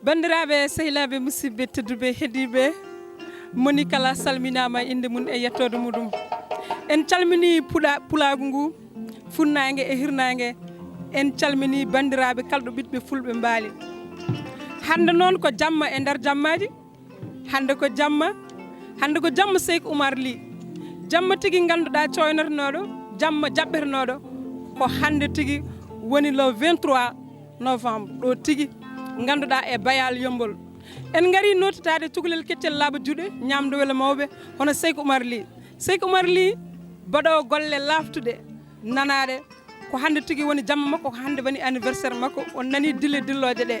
bandiraɓe sehilaɓe musidɓe tedduɓe heediɓe moni kala salminama inde mum e yettode muɗum en calmini pulagu ngu funnague e hirnague en calmini bandiraɓe kalɗo ɓiɗɓe fulɓe mbaali hande noon ko jamma e nder jammaji hande ko jamma Cheikh Oumar Ly jamma tigui ganduɗa coynotonoɗo jamma jaɓɓetonoɗo ko hande tigui woni le 23 novembre ɗo tigui ganduɗa e bayal Yeumbeul en gari notitade cukalel keccel laaɓa juuɗe ñamde wele mawɓe hono Cheikh Oumar Ly Cheikh Oumar Ly baɗo golle laftude nanade ko hande tigui woni jamma makko ko hande woni anniversaire makko on nani dille dilloje ɗe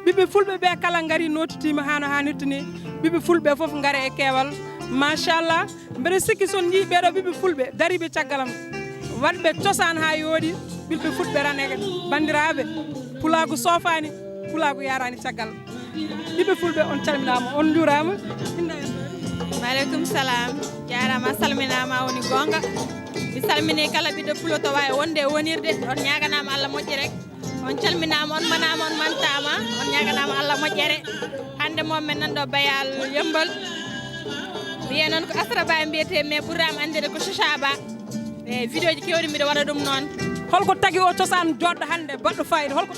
ɓiɓɓe fulɓe ɓe kala gari notitima hano hannirta ni ɓiɓɓe fulɓe foof gaare e keewal machallah mbeɗa sikki son jii ɓeɗo ɓiɓɓe fulɓe dariɓe caggalam waɗɓe cosaan ha yooɗi ɓiɓɓe fulɓe ranege bandiraɓe pulagu sofani pulagu yarani caggal ɓiɓɓe fulɓe on calminama on juurama maaleykum salam jarama salminama woni gonga mi salmini kala ɓiɗɗo pulo to wawi wonde e wonirde on ñaganama Allah moƴƴi rek on calminama on manama on mantama on ñaganama Allah moƴƴere hande moom men nanɗo bayal Yeumbeul wiye noon ko Asra Ba mbiyete mais ɓurrama andede ko Chicha Ba e vidéo ji kewɗi mbiɗa waɗa ɗum noon holko tagui o cosaan joɗɗo hande baɗɗo fayida holko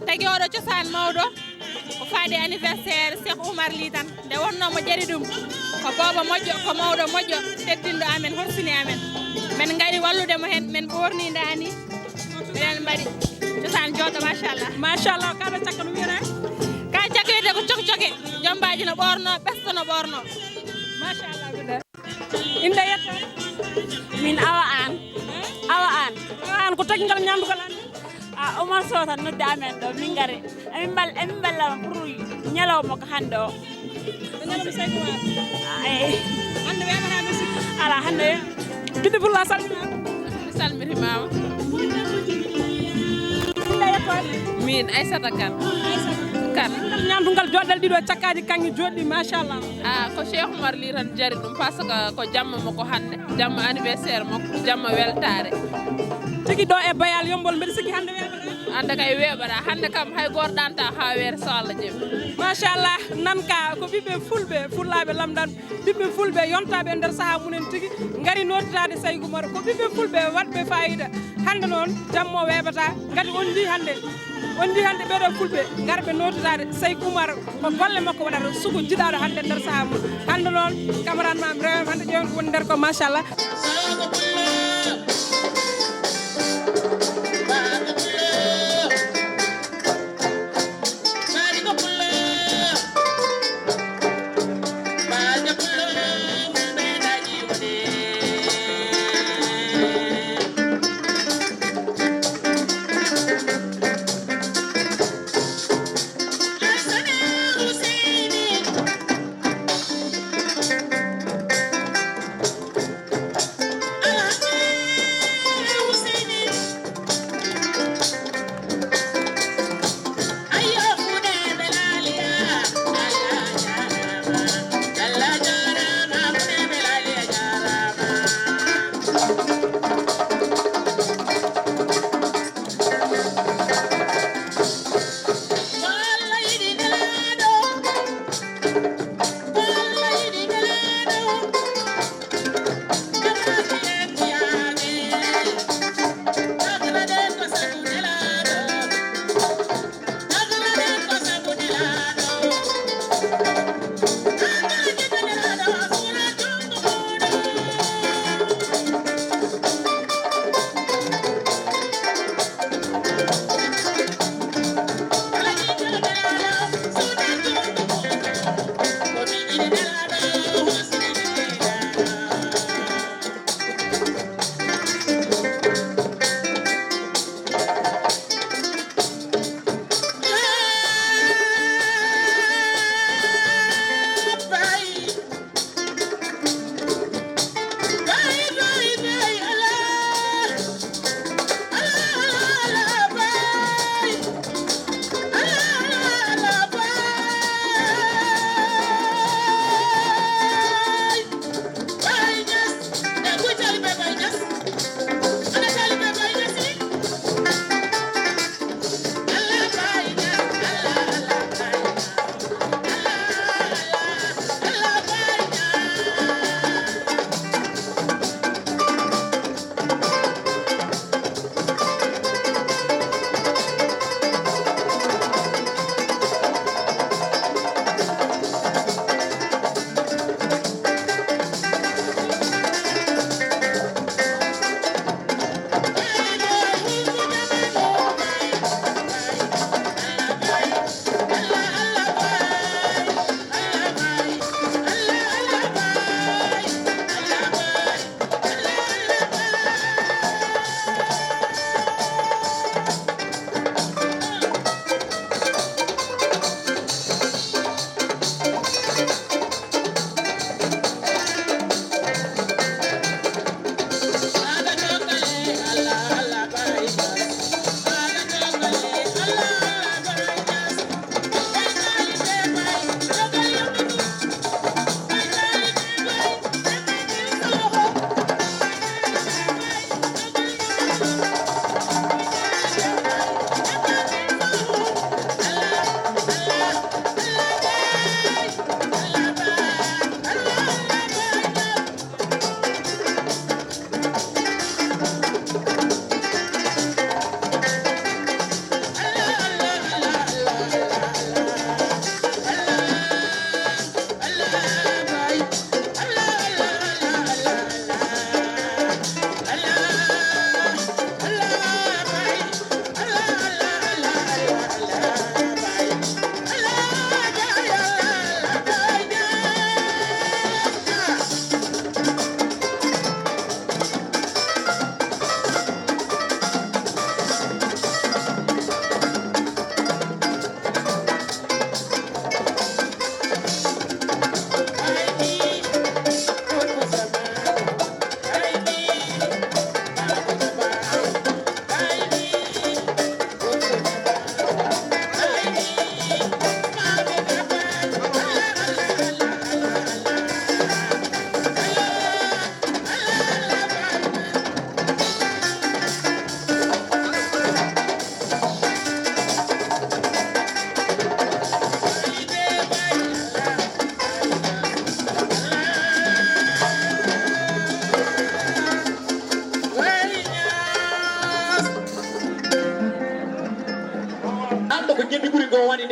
tagui oɗo cosaan mawɗo ko faade anniversaire Cheikh Oumar Ly tan nde wonnomo ƴeri ɗum ko booba moƴƴo ko mawɗo moƴƴo teddinɗo amen horsini amen men gari walludemo hen men ɓorni dani minen mbaɗi cosaan joɗɗo machallah kaɗa cakka no wiyete ka cakka wiyete ko coke jombaji no ɓorno ɓesto no ɓorno machallah biɗa inde yetto min awa an ko tagui ngal ñamdugal an Oumar Sow tan nodde amen ɗo min gari emin ballama pour ñalawma ko hande o ñalawma Cheikh Oumar eyi hande wemata musique ala hande ɓiɗɗo fulla salminama mi salmitimama inde yettode min Aissata Kane ñamdugal joɗɗel ɗiɗo cakkaji kanŋe joɗɗi machallah ko Cheikh Oumar Ly tan jari ɗum par ce que ko jamma makko hande jamma anniversaire makko jamma weltare tigui ɗo e bayal Yeumbeul mbeɗa sikki hande weɓata hande kay weɓata hande kam hay goto ɗanta ha weere so Allah jaaɓi machallah nanka ko ɓiɓɓe fulɓe fullaɓe lamdan ɓiɓɓe fulɓe yontaɓe e nder saaha munen tigui gari notitade Cheikh Oumar ko ɓiɓɓe fulɓe waɗɓe fayida hande noon jamma o weɓata kadi on jii hande ɓeɗo fulɓe garɓe notitade Cheikh Oumar ko golle makko waɗata sugu jiɗaɗo hande nder saaha mum hande noon camarade mam rewem hande ƴewen ko woni nder ko machallah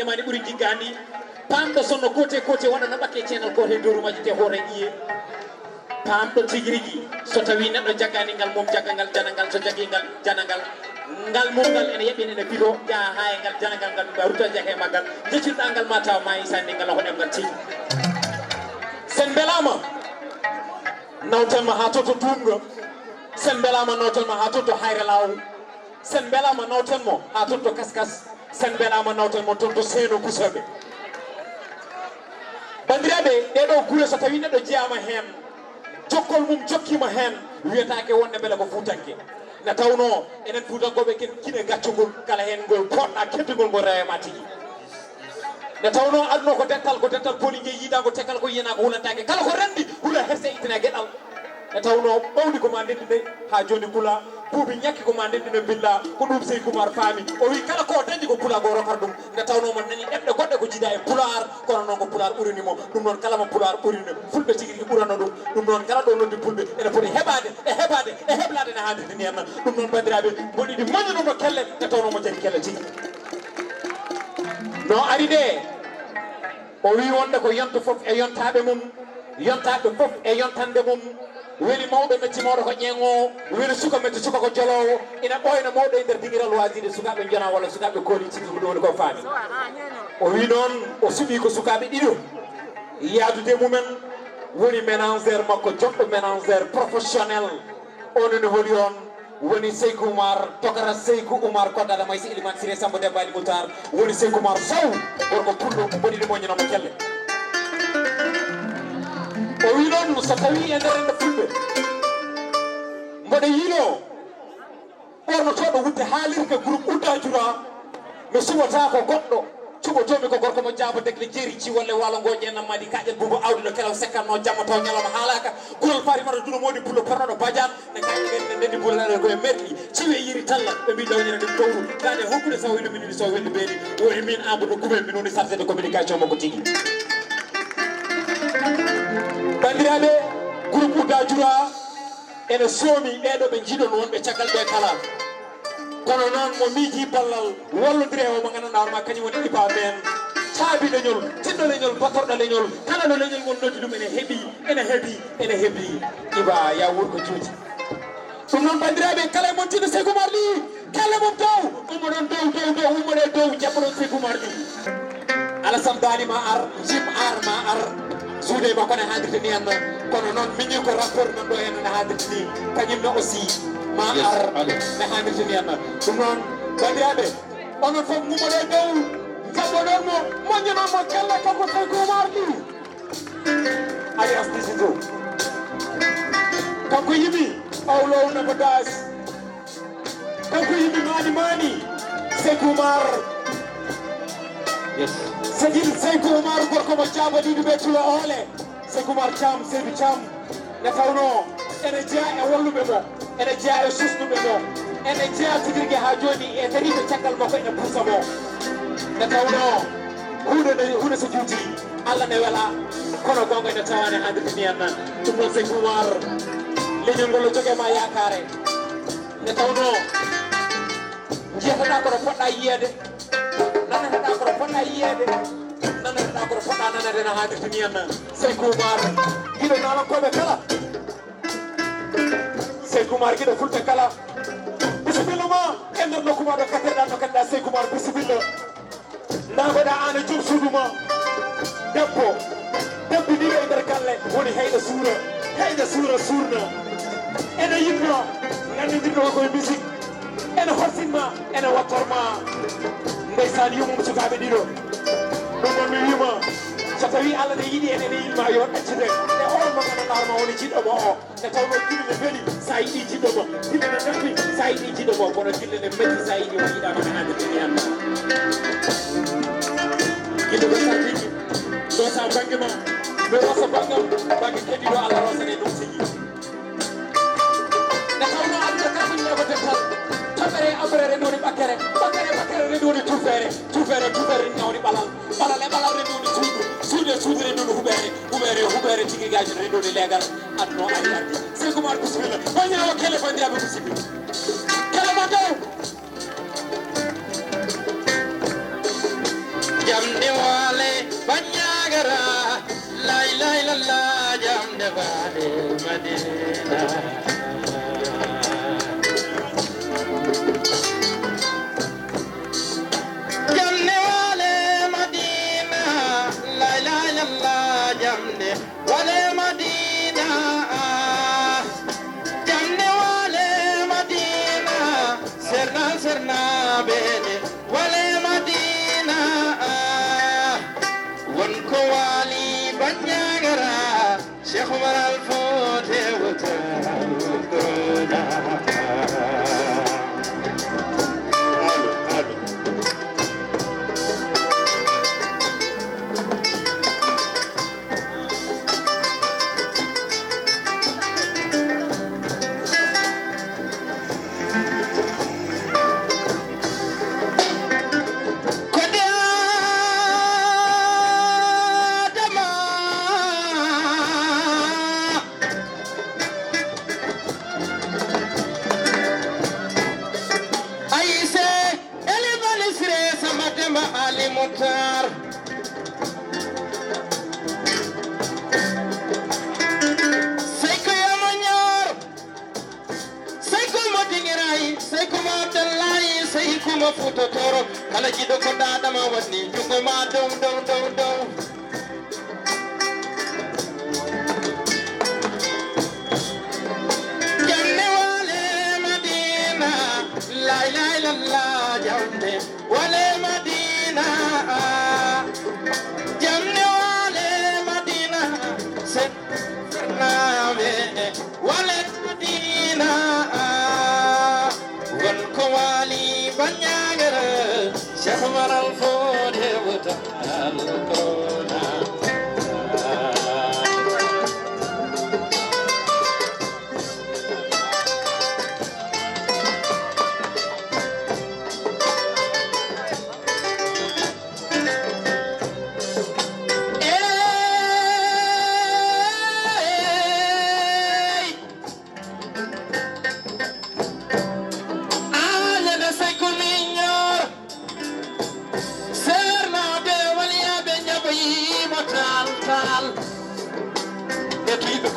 mani ɓuri jiggandi pamɗo sonno kote kote waɗana ɓakke channel kote dorumaji te hoore ƴiye pamɗo tigi rigui so tawi neɗɗo jaggani ngal mom jagga ngal janangal so jaggi ngal janangal ngal momngal ene yaɓɓini ene bito ƴaa ha e ngal janangal ngal ɗumɓa rutta jaahe maggal jeccirɗa ngal ma taw ma isande ngal ko ɗemgal tigi sen belama nawtanma ha toto tumga sen belama nawtanma ha toto hayre law sen belama nawtanmo ha toto kaskas sen belama nawtanmo toto seeno kusaɓe bandiraɓe ɗeɗo guure so tawi neɗɗo jeyama hen jokkol mum jokkima hen wiyetake wonde beele ko fuutanke nde tawno enen fuutankoɓe ken kine gaccugol kala hen ngol poɗɗa keddugol ngol rewema tigui nde tawno aduna ko dental poli je yiida ko tekkal ko yiyana ko hulantake kala ko rendi huula herse ittana gueɗal nde tawno ɓawdi koma ndendi nde ha joni pula buubi ñakki koma ndendi no billa ko ɗum Cheikh Oumar faami o wi kala ko dañi ko pula go rokar ɗum nde tawno mo nani ɗeɓɗe goɗɗe ko jiida e pular kono noon ko pular ɓurinimo ɗum noon kala mo pular ɓurino fulɓe tigui rigui ɓurano ɗum noon kala ɗo noddi fulɓe ene foti heɓade e heblade ne hannirde ni henna ɗum noon bandiraɓe moɗiɗi moñonomo kelle nde tawno mo jari kelle tigui no ari de o wi wonde ko yonta foof e yontaɓe mum yontaɓe foof e yontande mum weli mawɓe mettimoɗo ko ƴeeŋo weli suka metti suka ko jolowo ina ɓoyna mawɗo e nder dingiral waside sukaɓe jona walla sukaɓe kooli tigui ko ɗum woni ko faami o wi noon o suuɓi ko sukaɓe ɗiɗo yaadude mumen woni ménagère makko joɗɗo ménagère professionnel onone holi on woni Cheikh Oumar tokara Cheikh Oumar koddada maysi Elimane Siré Samba Dembali Moutar woni Cheikh Oumar Sow wonko pullo mboɗiɗi moñanamo kelle o wi noon so tawi e nder ende fulɓe mboɗo yiino ɓornotoɗo wudde haalirde groupe Oudda-Dioura mi suɓata ko goɗɗo cuɓotomi ko gorko mo jaabo degle jeeri ciwolle walo ngo ƴennam madi kaƴel buubo awdi no kelaw sekkanno jamma taw ñalawma haalaka gurol farimata duno modi pullo pornoɗo badiane ne kaƴe ɓen ndendi bullaɗe koye merɗi ciwi e yiri talla ɓe mbi ɗawnira ɗum towru gade hokkude saw wiɗo minini so welli beeni woni min Amadou Goumel min woni chargé de communication makko tigui bandiraɓe groupe Oudda-Dioura ene soomi ɓeɗo ɓe jiiɗon wonɓe caggal ɓe kala kono noon mo miiji ballal wallodiri e o mo gandanɗa hoorema kañum woni iba men caabi leñol tinɗo leñol batorɗo leñol kala ɗo leñol ngon noddi ɗum ene heeɓi iba ya wurko juuti ɗum noon bandiraɓe kala e mon tiɗo Cheikh Oumar ɗi kala mom taw ummoɗon dow ummoɗe dow jaɓɓoɗon Cheikh Oumar ɗi Alassane Dali ma ar Jim ar ma ar suude makko ne haadirde ni henna kono noon miñi ko rapport nan ɗo henna ne haadirde ni kañumne aussi ma ar ne haadirde ni henna ɗum noon bandiraɓe onon fof mummoɗe dow jaɓɓoɗon mo moññanonmo kelle kanko Cheikh Oumar ɗi alliance digital kanko yimi awlow nako das kanko yimi mani Cheikh Oumar yes Sagil Cheikh Oumar gorko mo jaabo ɗiɗi ɓe tulo oole Cheikh Oumar Thiam Seydou Thiam nde tawno ene jeeya e walluɓe mo ene jeeya e susnuɓe mo ene jeeya tigirgue ha joni e dariɓe caggal makko ene puusa mo nde tawno hunde so juuti Allah ne wela kono gonga ene tawane hanndirde ni henna ɗum noon Cheikh Oumar leñol ngol o joguema yakare nde tawno jeyataɗa koɗo poɗɗa yiyede nanataɗa koɗo poɗɗa yiyede nanataɗa koɗo poɗɗa nanade no haadirde ni henna Cheikh Oumar guiɗo nalankoɓe kala Cheikh Oumar guiɗo fulɓe kala bisimilla ma e nder nokkuma ɗo kateɗa no kadɗa Cheikh Oumar bisimilla ndagoɗa an e joom suudu ma debbo ɗiɗo e nder galle woni heyɗo suura suurna ene yimma gandidirɗo koye musique ene horsinma ene wattorma ndeysan yumum sukaɓe ɗiɗo ɗum noon mi wima so tawi Allah ne yiiɗi en ene yinma yo ɗaccide e on mo gandanɗa hoorema woni jiɗɗomo o nde tawno gille ne beeli sa yiiɗi jiɗɗomo gille ne naffi sa yiiɗi jiɗɗomo kono gille ne metti sa yiiɗi o yiiɗama ne hande ɗini henna gille ko sartiji ɗo sa banggue ma mi rosa bangam banggue keddiɗo Allah rosane ɗum tigui nde tawno aduna kaɓinne ko dental toɓɓere abrere noni ɓakkere rendi woni tufere ñawni ɓalal e ɓalal rendi woni suudu rendi woni huɓere tigui gaji rendi woni leegal adno ari ardi Cheikh Oumar bisimilla moññawo kele bandiraɓe bisimilla kele ma dow jam Banyagara la ilaha illallah jamde bade Madina jamne wale Madina la ilaha illallah jamne wale Madina jamne wale Madina serna bene wale Madina wonko wali banyagara Cheikh Oumar al-Fouti wutana kala jido ko dadama wonni jungo ma dow jamne wale Madina la ilaha illallah jamne wale Madina jamne wale Madina sernabe wale Madina won ko wali banyagara Cheikh Oumar al-Fouti wutana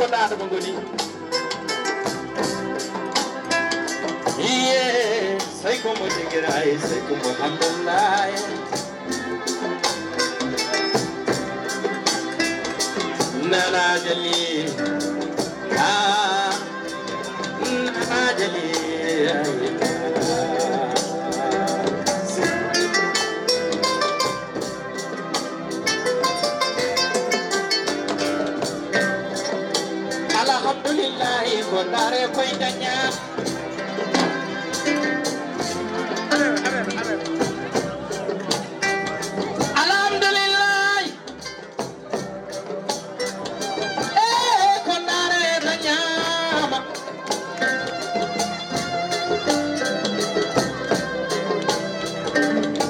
ko dada mo ngoni iye sai ko mo dingirai sai ko mo hamdallah nana jali nana jali alhamdulillah ko dare koy danya alhamdulillah ko dare danya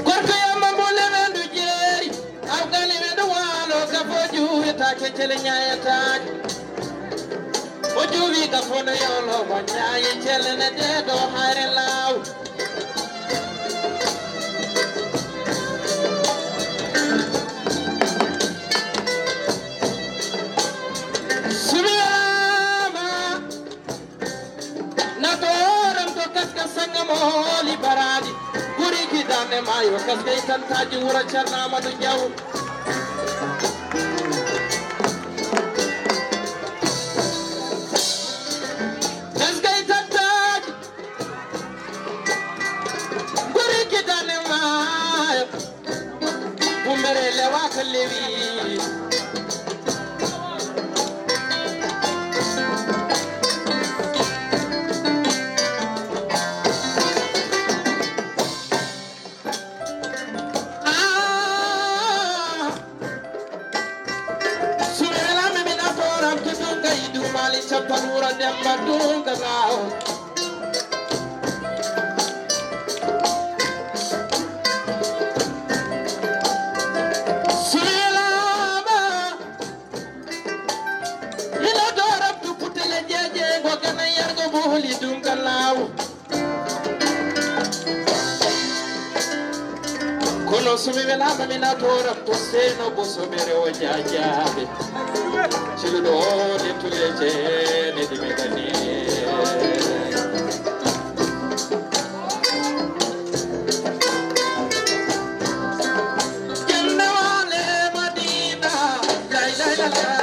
korko yamba bole wendu jeri awgali wendu walo ka foju ta ke tele nyaata Ojuwi ka fono yolo banyaye chelene de do hare law Subiyama na toram to kaska sanga moli baradi guri ki dane mayo kaska itan taji wura charna madu jaw Chapanura demba dunga lao Sulama ila dorab tu putele jeje go kana yargo buhuli dunga lao ko kono sumi welama mina toram to seno bosomere o jajaɓe ciluɗo lettuleje nedi megani jellewale madina laylala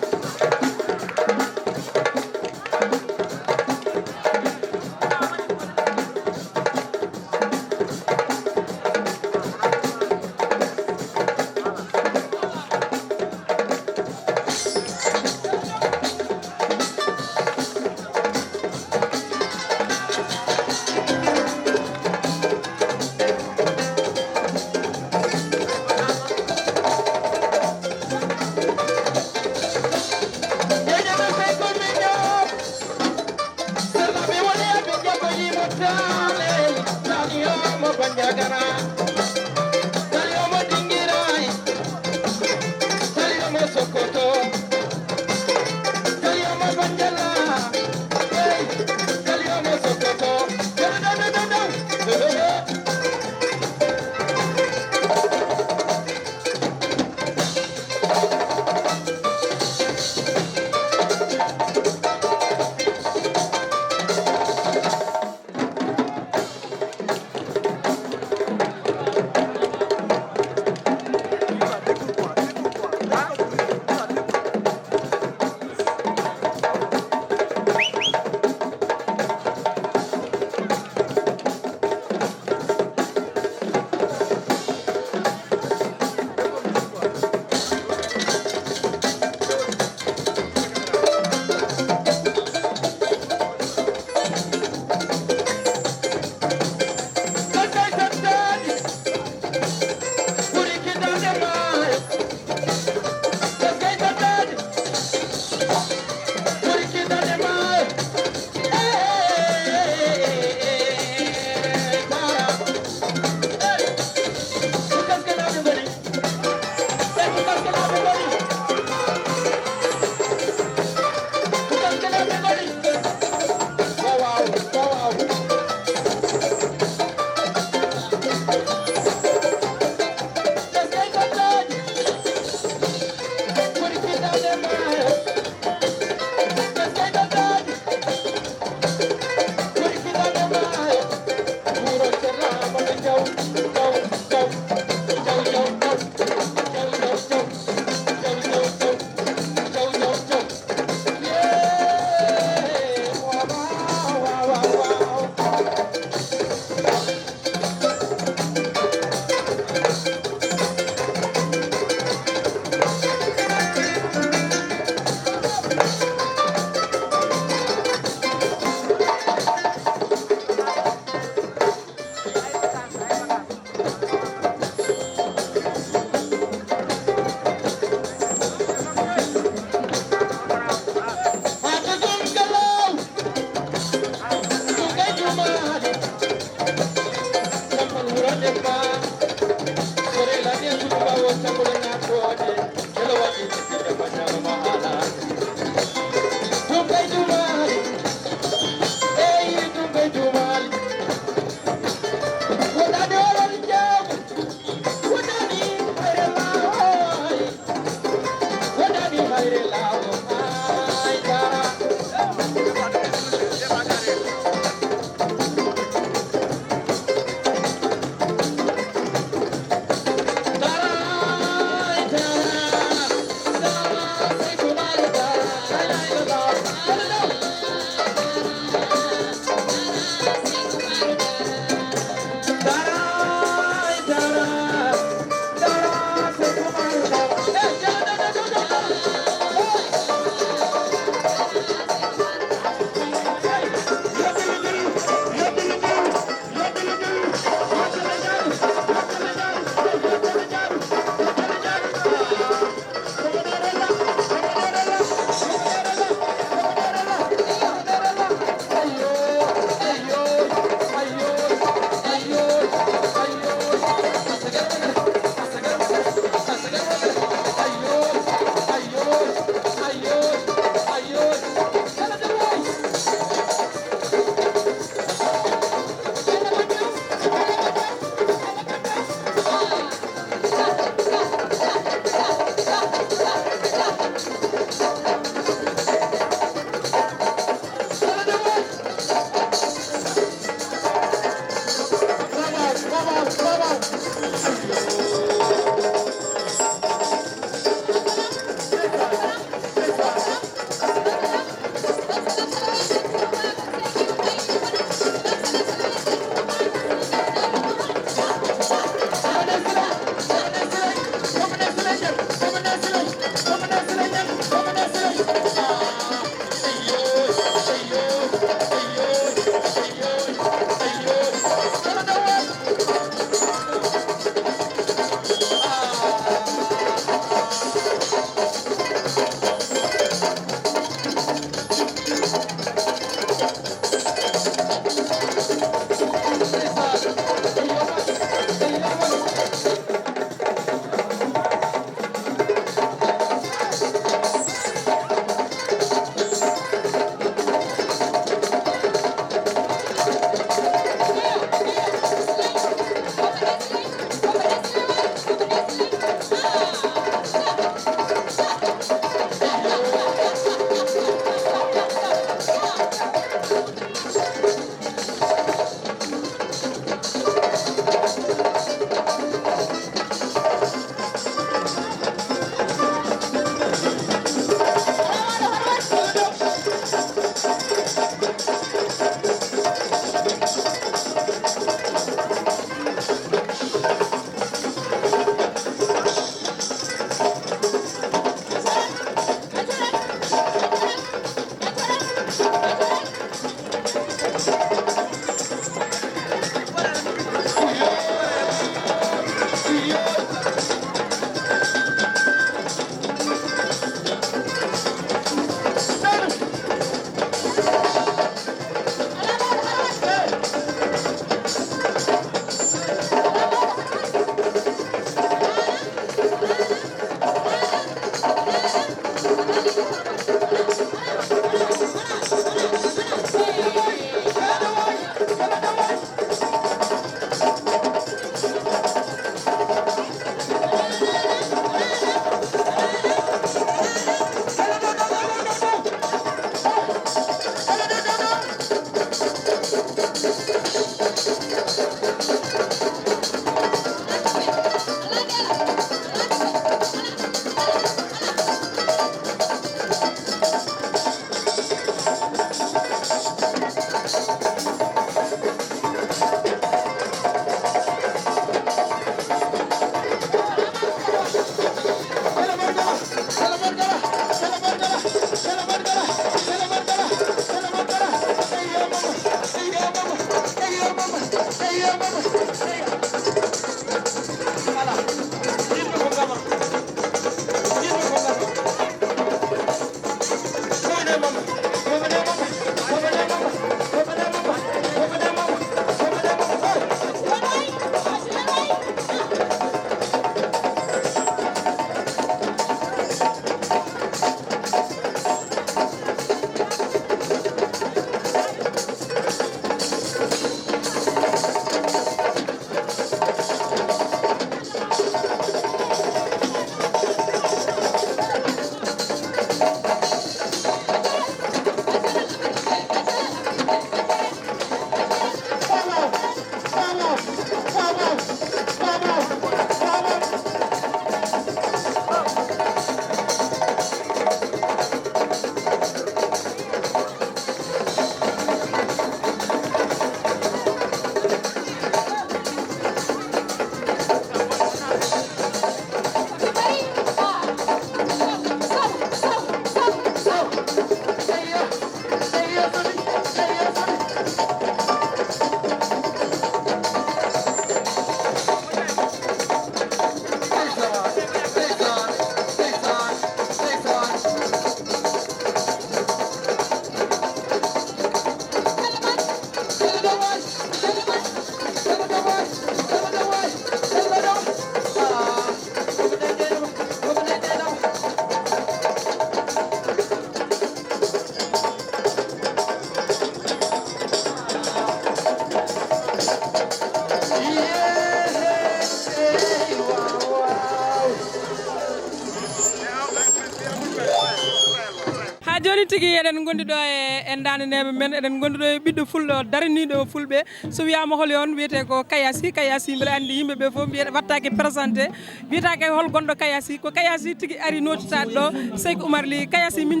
joni tigi eɗen gondi ɗo e dandaneɓe men eɗen gondi ɗo e ɓiɗɗo fulɗo daraniɗo fulɓe so wiyama hol on wiyete ko kayasi mbeɗa andi yimɓeɓe foof mbiyeɗa wattake présenté wiyetake hol gonɗo kayasi ko kayasi tigi ari notitade ɗo Cheikh Oumar Ly kayasi min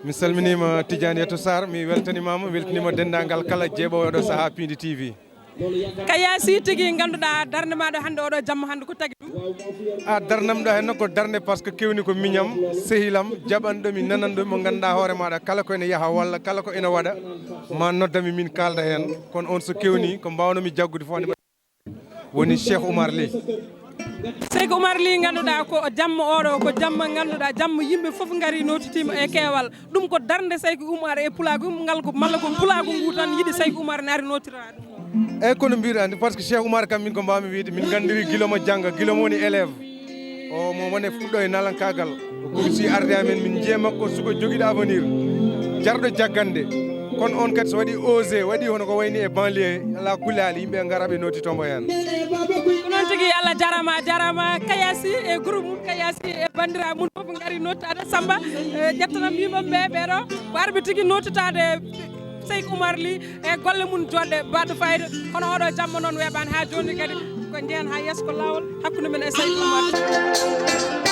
mi salminima Tidiane Yatou Sarr mi weltanimama weltanima dendagal kala jeeɓowo ɗo saaha PIINDI TV kayasi tigi ganduɗa darde maɗo hande oɗo jamma hande ko tagui ɗum a darnam ɗo henno ko darde par ce que kewni ko miñam sehilam jaɓanɗomi nananɗomi mo ganduɗa hoore maɗa kala ko ene yaaha walla kala ko ene waɗa ma noddami min kalda hen kono on so kewni ko mbawnomi jaggude fof woni Cheikh Oumar Ly Cheikh Oumar Ly ganduɗa ko jamma oɗo ko jamma ganduɗa jamma yimɓe foof gaari notitima e keewal ɗum ko darde Cheikh Oumar e pulago ngal ko malla ko pulago ngu tan yiiɗi Cheikh Oumar ne ari notirade eyyi kono mbiɗa par ce que Cheikh Oumar kam min ko mbawmi wiide min gandiri guila mo jangga guila mo woni élève o mo wone fuɗɗo e nalankagal o komisi arde amen min jiiya makko suko joguiɗo avenir jarɗo jaggande kono on kadi so waɗi osé waɗi hono ko wayni e banlieue ala kullali yimɓe garaɓe notitombo hen noon tigui Allah jarama kayasi e groupe mum kayasi e bandiraɓe mum foof gaari notitade Samba ƴettanam yimɓeɓe ɓeɗo ko arɓe tigui notitade Cheikh Oumar Ly e golle mum jodde baɗɗo fayida kono oɗo jamma noon weeɓani ha joni kadi ko jehen ha yesso ko lawol hakkude men e Cheikh Oumar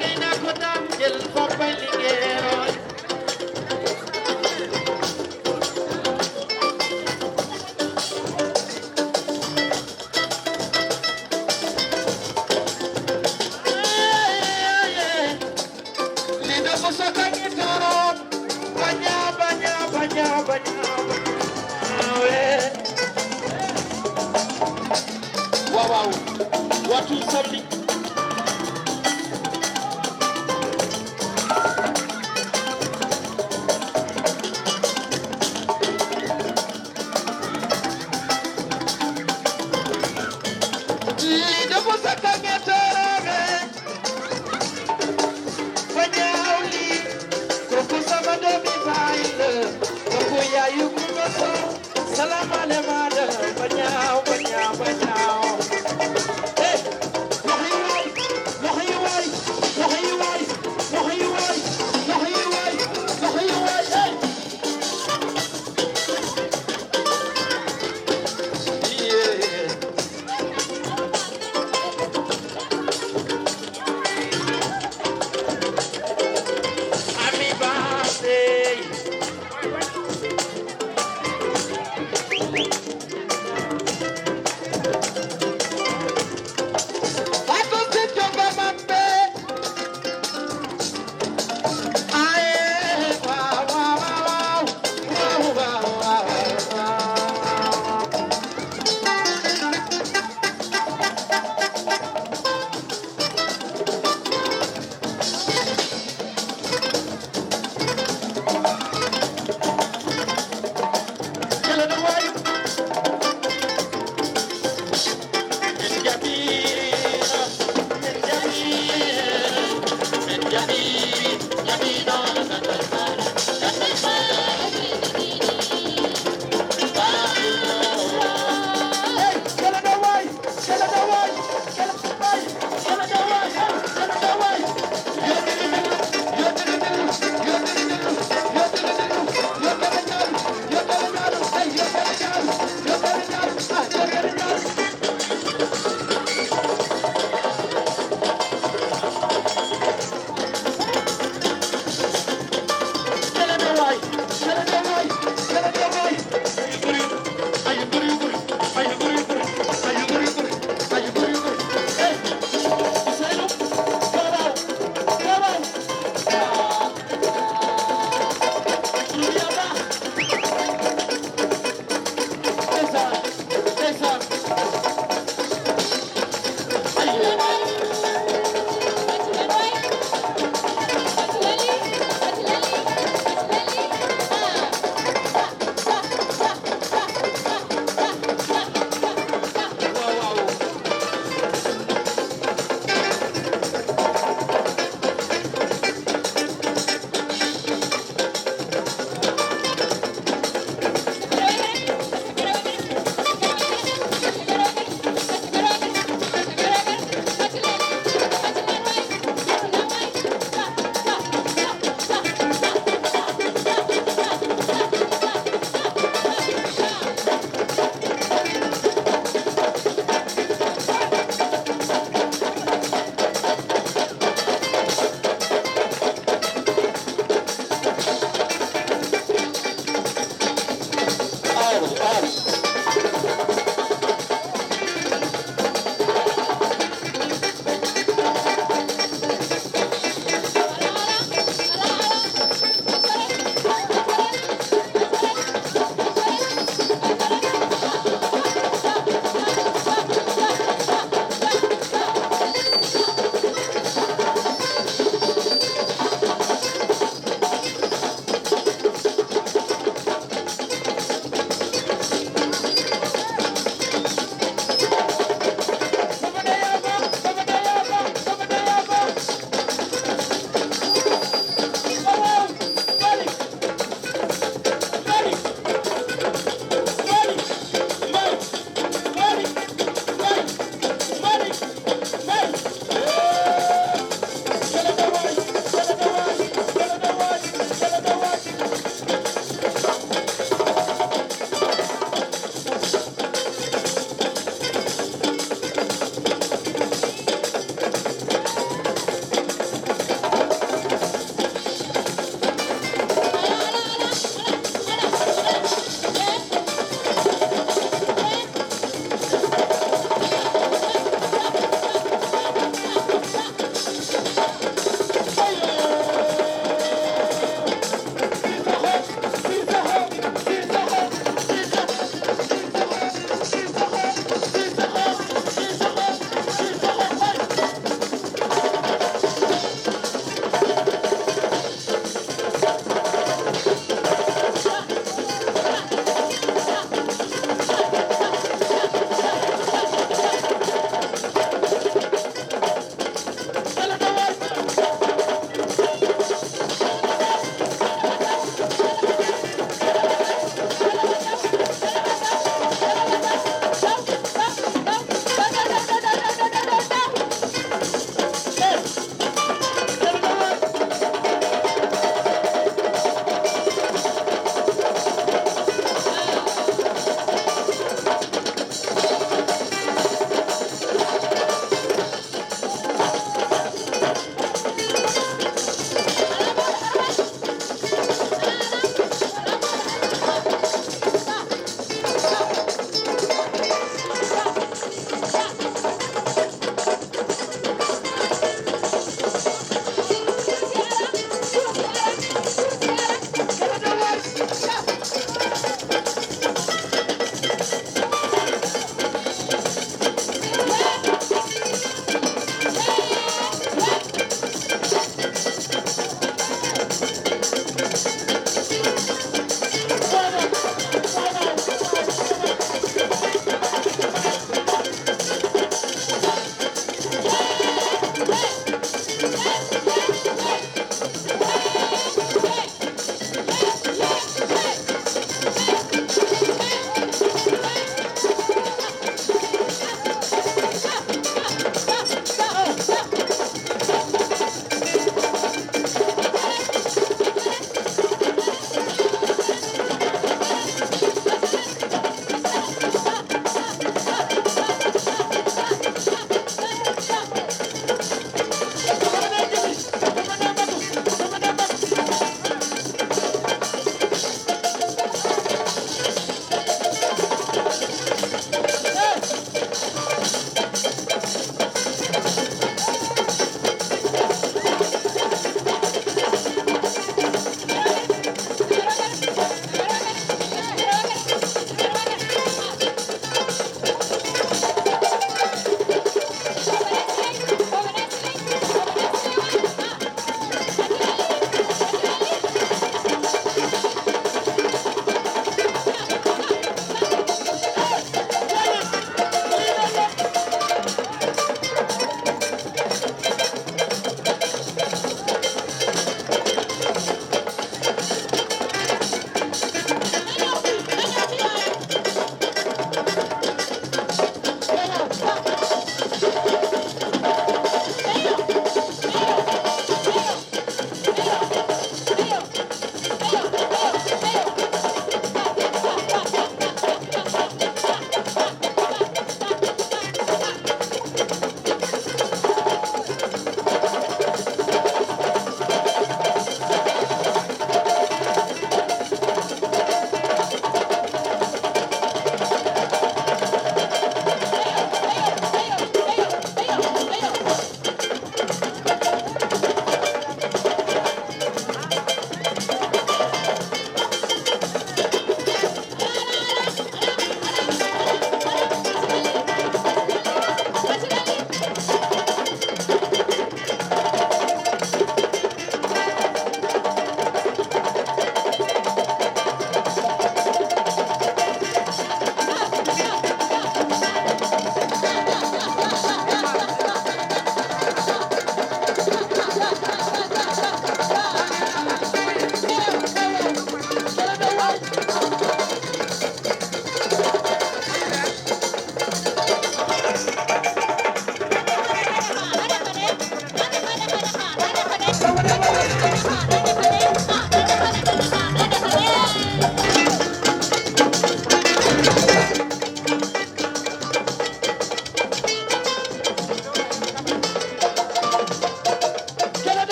dina ko dam jël foppal liggéeyoon li dafa sokangi torop baña waaw watul samedi li dafa sakange torobe bañaaw li kooku sama doomi baay la kooku yaayu ko so salam ale mada bañaaw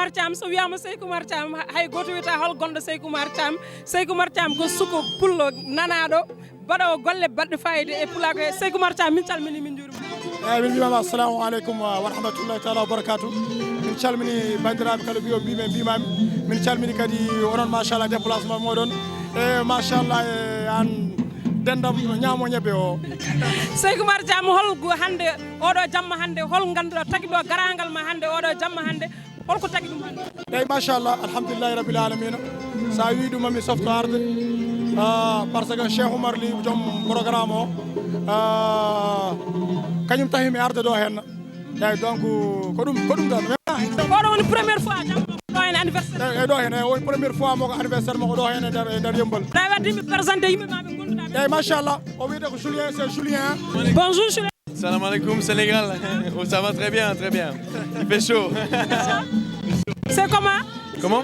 Oumar Thiam so wiyama Cheikh Oumar Thiam hay goto wiyata hol gonɗo Cheikh Oumar Thiam. Cheikh Oumar Thiam ko suko pullo nanaɗo baɗowo golle baɗɗe fayida e pulaako e Cheikh Oumar Thiam min calmini min juurima. eyyi min mbiyama assalamu aleykum wa rahmatullahi taala wa barakatuh. min calmini bandiraɓe kala mbiyo mbimen mbimami min calmini kadi onon machallah déplacement moɗon e machallah e an dendam ñaamo ñebbe o. Cheikh Oumar Thiam hol hande oɗo jamma hande hol ganduɗa tagui ɗo garangal ma hande oɗo jamma hande holko tagui ɗum hande? eyyi machallah alhamdulillahi rabbil alamina sa wi ɗum mami softo arde par ce que Cheikh Oumar li joom programme o kañum tahimi arde ɗo henna eyyi donc ko ɗum tan oɗo woni premiére fois jamma ɗo hen anniversaire eyyi ɗo hen eyyi woni premiére fois moko anniversaire moko ɗo hen e nder Yeumbeul. ɗa waddimi présenté yimɓe maɓe gonduɗa eyyi machallah o wiyete ko Julien, c'est Julien. bonjour Julien. Salam alaikum Sénégal. Oh, ça va très bien, très bien. Il fait chaud. C'est comment? Comment?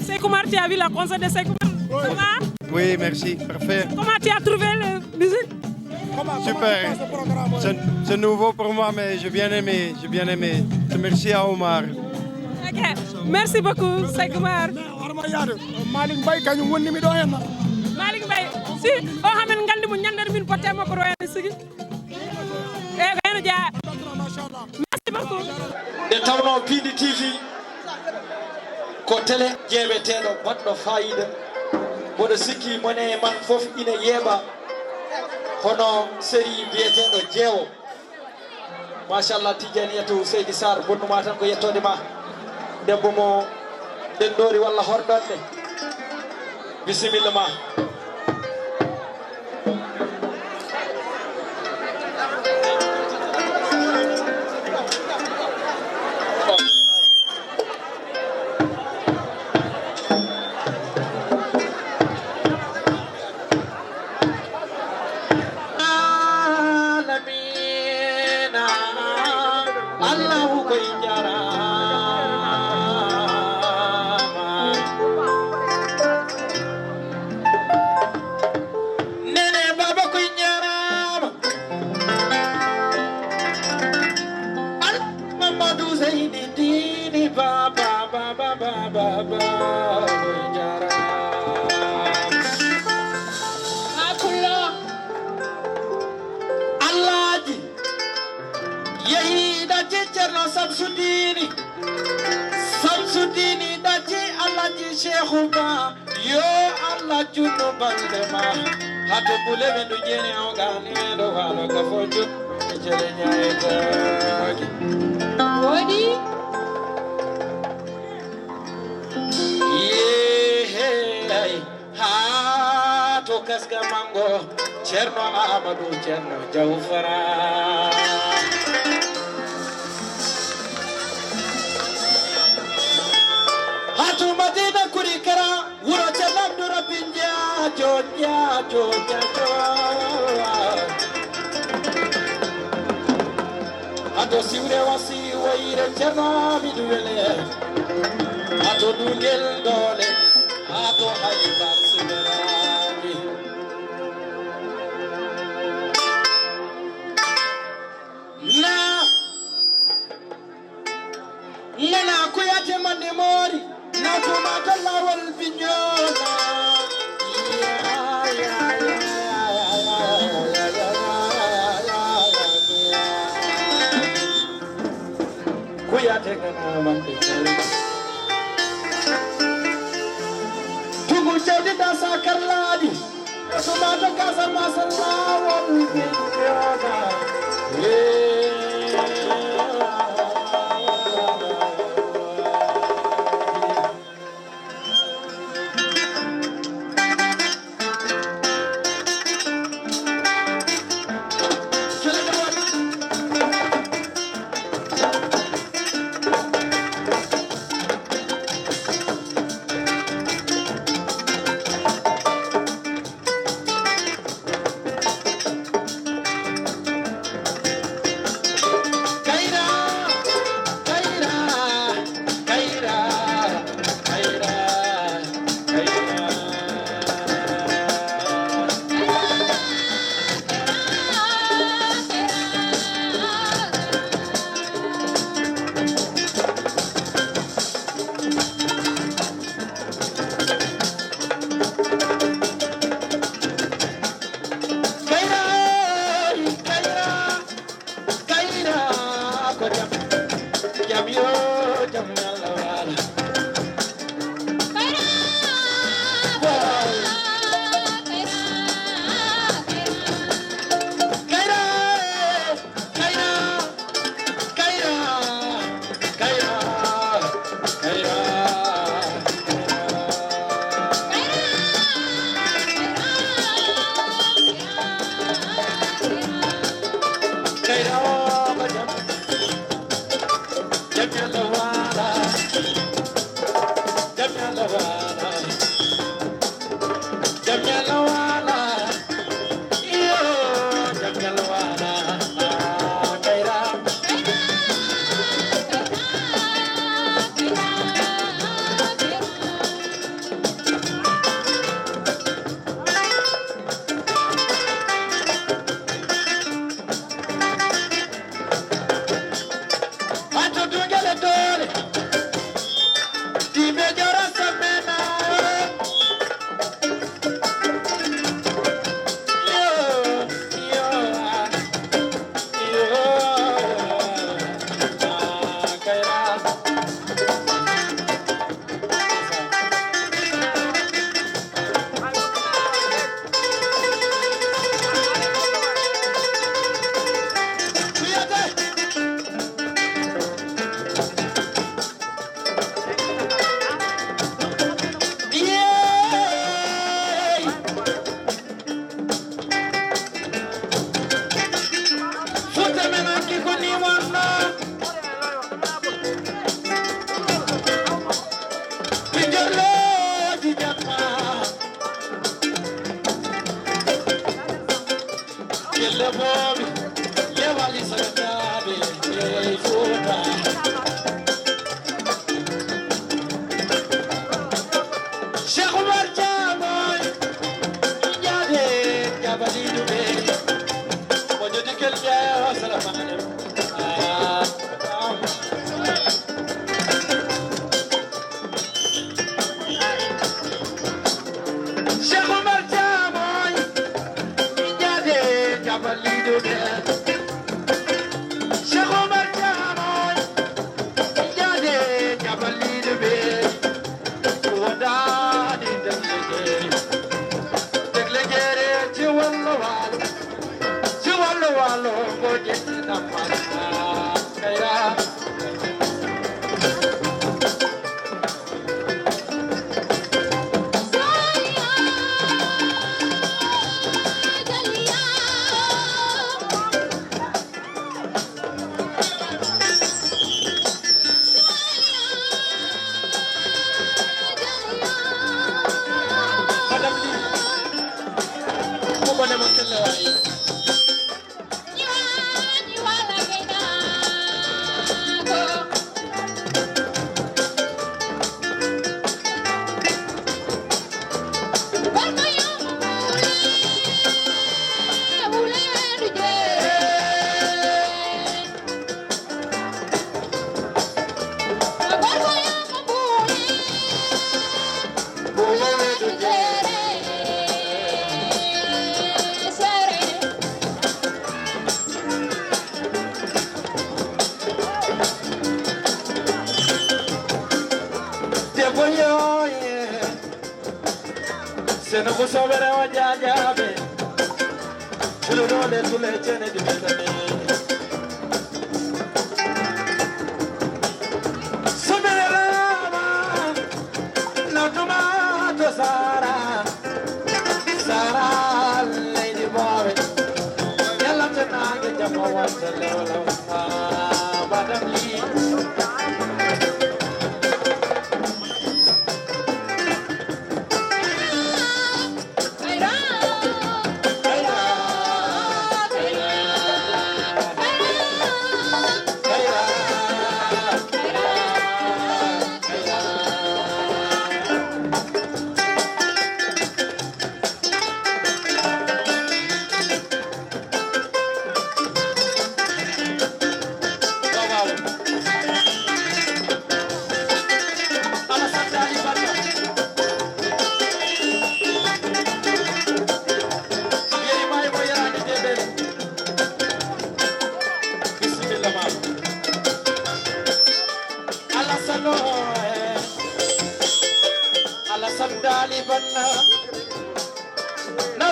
Cheikh Oumar, tu as vu la concert de Cheikh Oumar? Comment? Oui, merci, parfait. Comment tu as trouvé la musique? Super. C'est nouveau pour moi, mais j'ai bien aimé, j'ai bien aimé. Merci à Oumar. Ok, merci beaucoup Cheikh Oumar. Malik Mbaye kañum wonnimi ɗo henna. Malik Mbaye si o hamen gandi mo ñandere min potte makko ɗo hen sigi. E ko hen jaa. Merci beaucoup. nde tawno PIINDI TV ko télé jeeɓeteɗo baɗɗo fayida mboɗo sikki mone man foof ina yeeɓa hono série biyeteɗo jeewo machallah Tidiane yetou Seydi Sarr bonnuma tan ko yettode ma debbo mo ɗenɗori walla horɗonɗe bisimilla ma. Samsudini dati Alhaji Cheikh Oumar yo Allah junno bandema hato bule wendu jeni awgani do walo ka fojo jele nyaeta wodi ye ha to kaska mango Cerno Amadou Cerno Jawfara hatu madina kurikara wuro canabdu rabinja joja hatu siwre wasi wayre cerno miduwele hatu dungel dole hatu halibat siberami na kuyate mande mori na tomata lawal binyona kuyate kana mande tungu jadi dasa karladi tomata kasa masalawal binyona bobi lewali sagatabe futa Cheikh Oumar Jamoy Yade Jabali Dube Mojo dikel jayo salamane Cheikh Oumar Jamoy Yade Jabali Dube Cheikh Oumar Jamoy Yade Jabali Dube Wadani Deglejere Chiwallo Walo Gojeti Namana Kaya Madam Lee Mubone Mokele Wai Seno kusovere wajajabe Tuludole tulechene dimetane Sobere rama Na tomato sara Sara lady boy Yalla tenage jama wanta lewla Madam Lee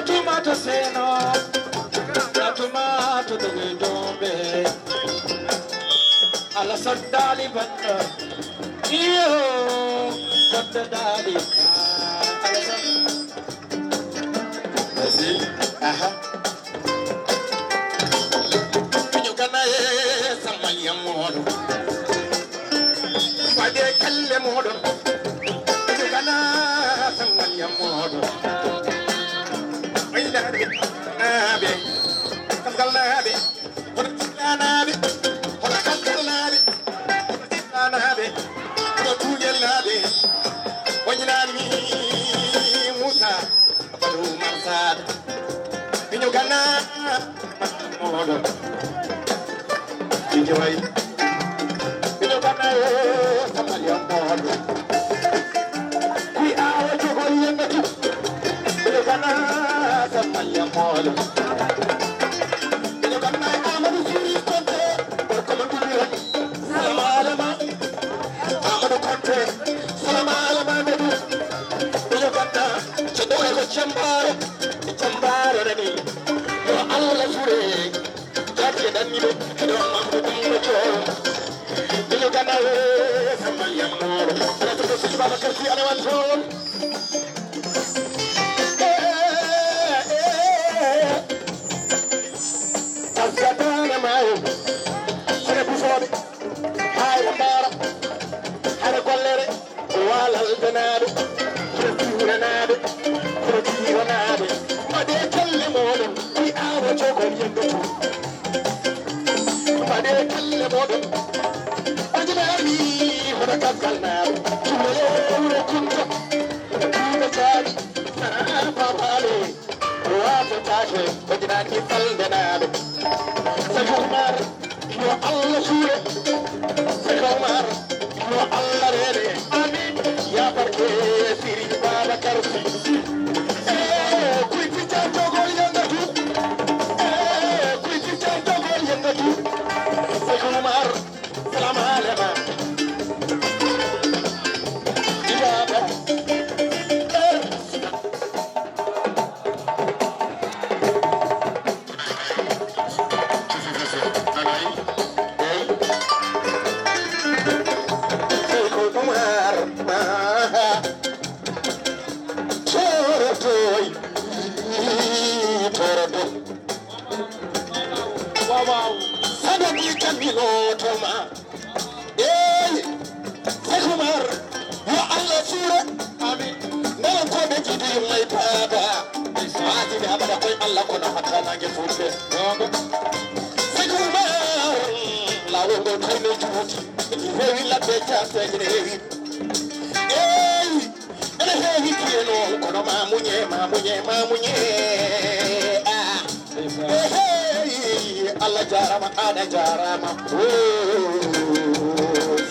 Tomato seno, la tomato dove dombe, alla sandali vanno, io sandali, alla sandali, aha, più canae samaglia modo, vade calle modo, più canae samaglia modo. Nabi, Kankal Nabi, Nabi, Kankal Nabi, Nabi, Tujel Nabi, Wajnani Musa, Baru Mansad, Pinyugana, Modo, Pinyawai, Pinyugana, Samalia Modo, we are going to Pinyugana. Samalia Molo. You got my Amadu Conte, or come to me. Salamalama, Amadu Conte, Salamalama. You got the Chadora Chambara, Chambara, you're all of free. That's it, and you don't want to be a joke. You got my Samalia Molo. Let's go to the other one. Thank you. kalnaɓe tumele kunta ɗiɓe caɗi sana papale watatake ko jinani faldenaɓe Cheikh Oumar yo Allah suure Cheikh Oumar yo Allah reene amin ya barke Serigne Babacar Sy kuy picca togol yangatu kuy picca togol yangatu Cheikh Oumar salam alema ibaba Allah jarama ana jarama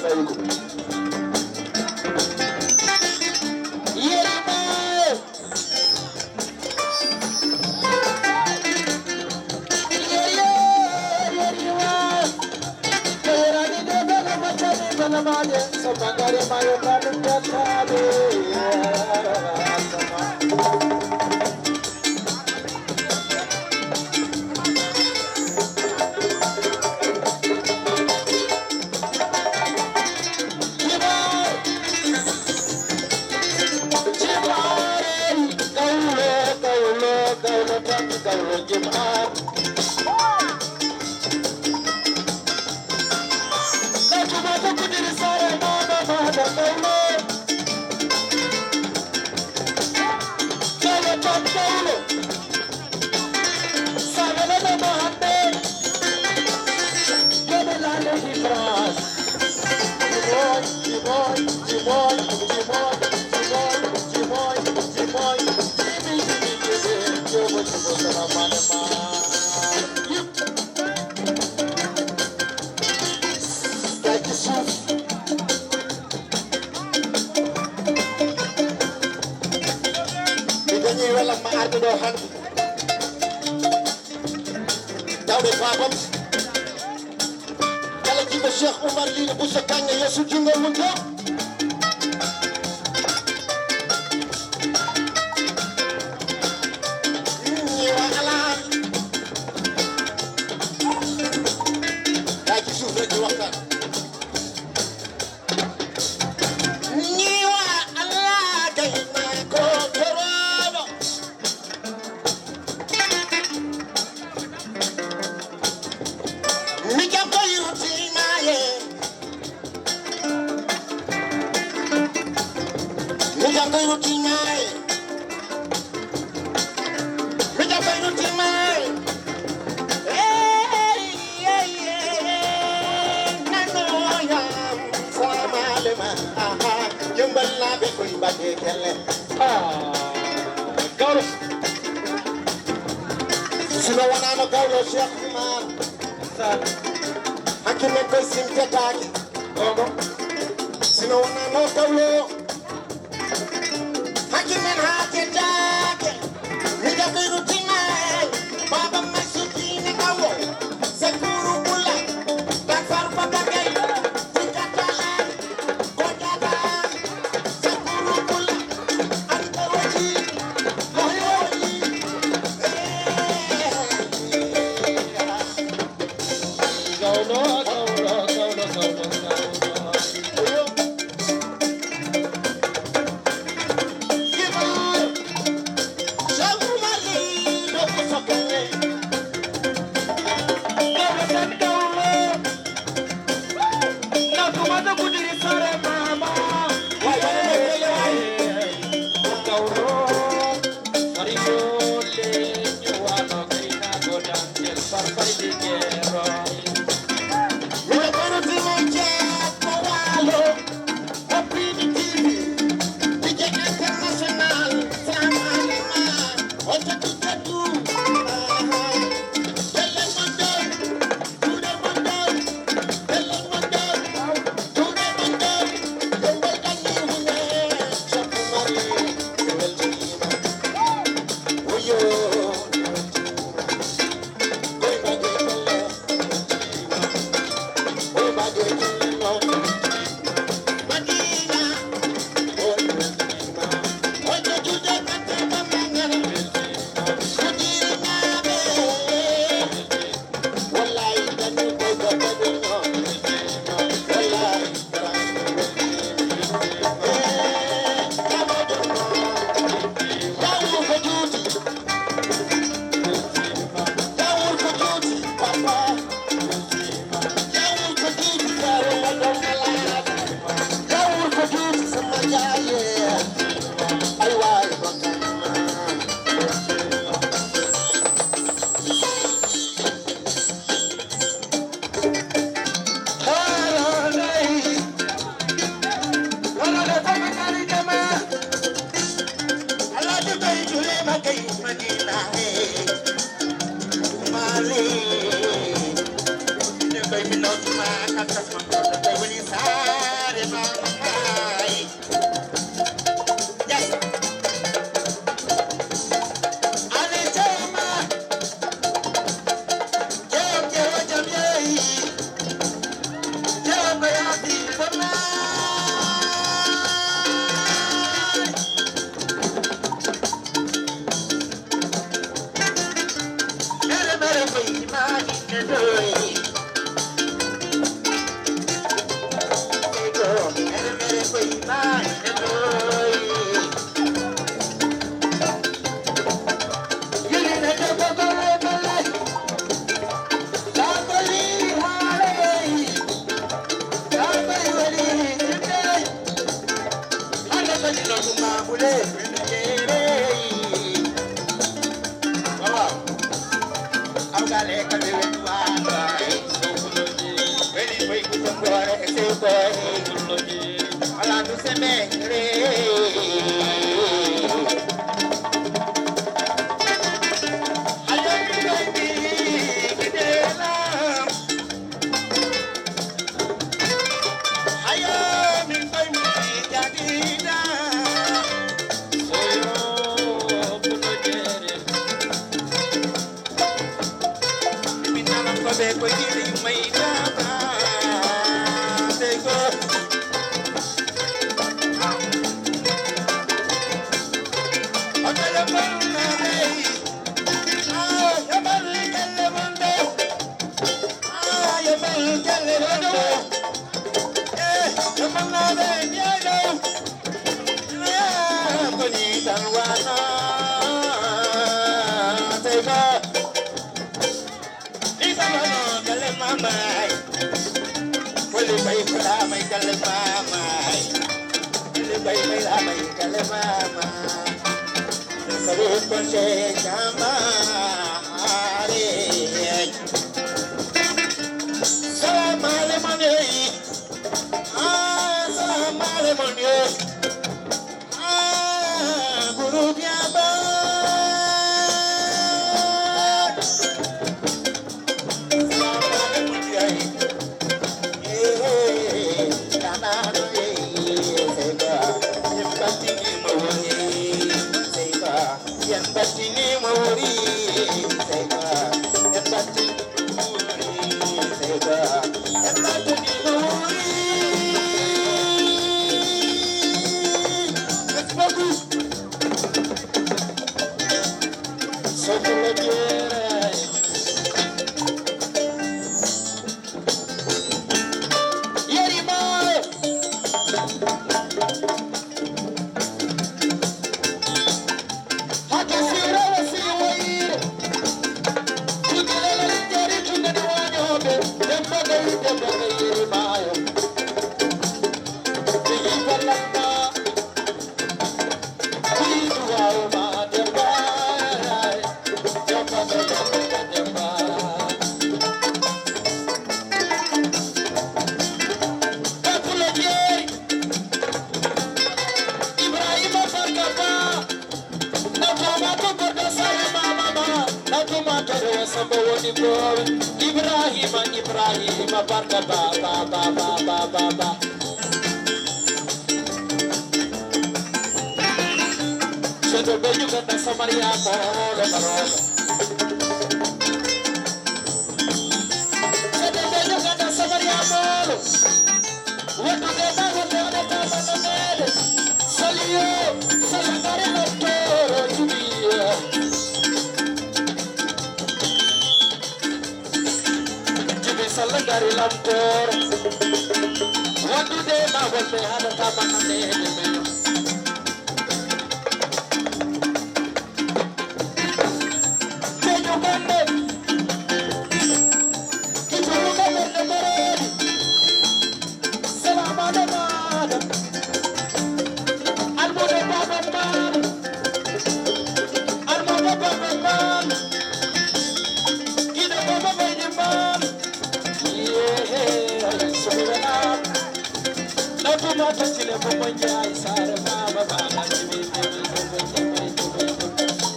saygu Cheikh Oumar lii bu sa kànga yesu junga mu toog ñi waxalaan daa ci suuf rek ñu waxtaan ñi waa Allah kay naa ko torooba mi jam ko yuti Yeumbeul naa be koy mbagge kelle gawlo sino wonano gawlo Cheikh Oumar hakkille koy simtetake sino wonano gawlo hakkille hatetake mi jaɓɓe rutinay baba masukine gawlo sekuru bula dakar babagay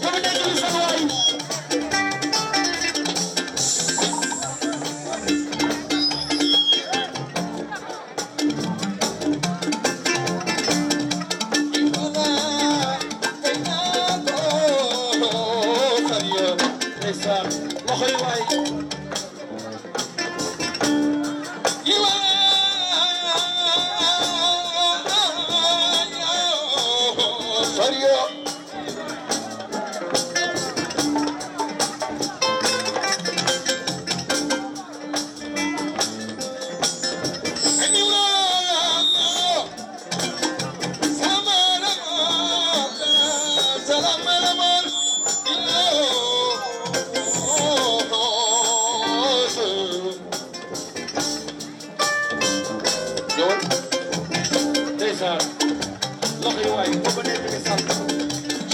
Come ndeysaan loxo yi waay Fario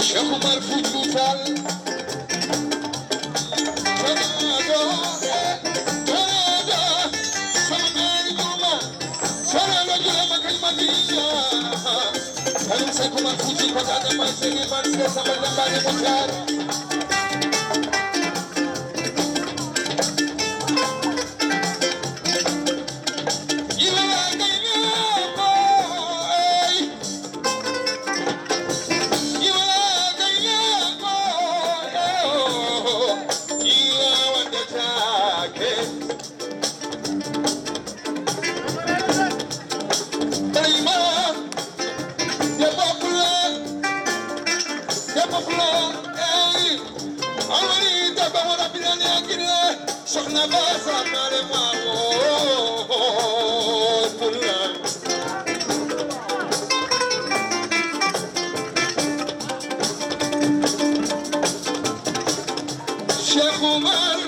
Cheikh Oumar Foutiyou Tall Cheikh Oumar